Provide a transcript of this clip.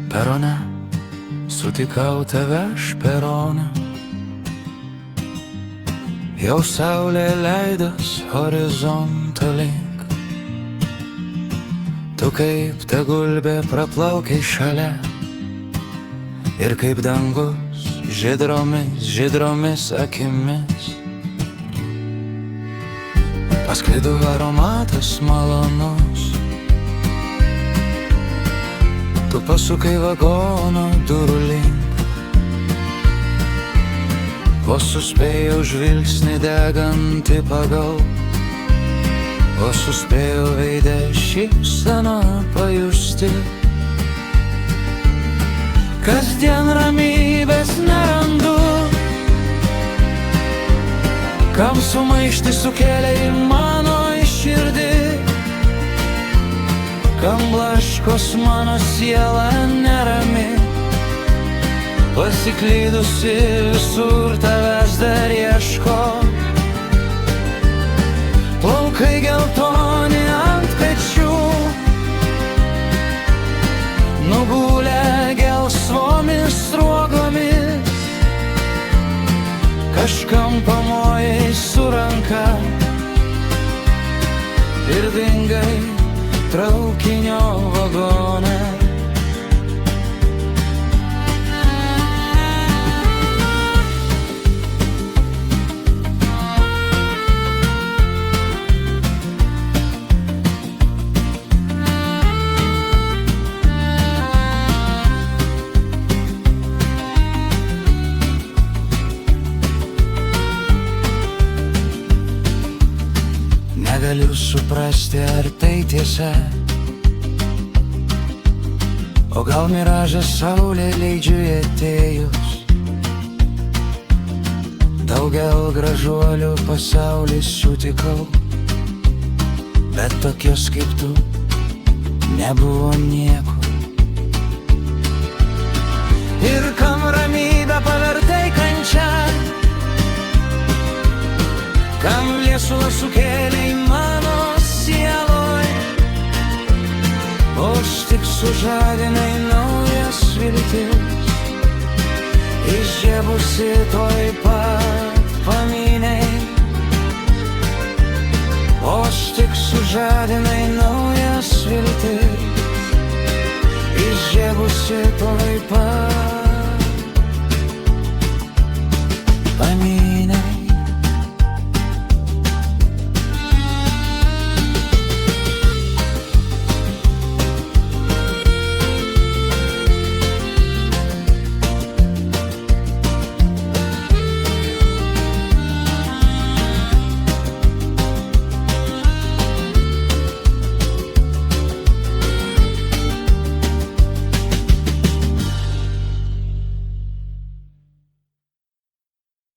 Perone, sutikau tave aš perone. Jau saulė leidas horizontą link. Tu kaip ta gulbė praplaukiai šalia. Ir kaip dangus žydromis akimis. Pasklido aromatas malonus. Tu pasukai vagono durų link. Vos suspėjau žvilgsnį degantį pagaut. Vos suspėjau veidę šypseną pajusti. Kasdien ramybės nerandu. Kam sumaištį sukėlė į mano širdį. Kam blaškos mano siela nerami. Pasiklydusi visur tavęs dar ieško. Plaukai geltoni ant pečių, nugulę gelsvomis sruogomis. Kažkam pamojai su ranka ir dingai traukinio vagone. Negaliu suprasti, ar tai tiesa. O gal miražas saulė leidžiu atėjus. Daugel gražuolių pasaulį sutikau, bet tokios kaip tu nebuvo nieko. Ir kam ramybę pavertai kančia, kam viesulą sukėlei mano sieloj. O aš tik sužadinai naujas viltis, išžiebusi toj pat pamynei. O aš tik sužadinai naujas viltis, išžiebusi toj pat pamynei.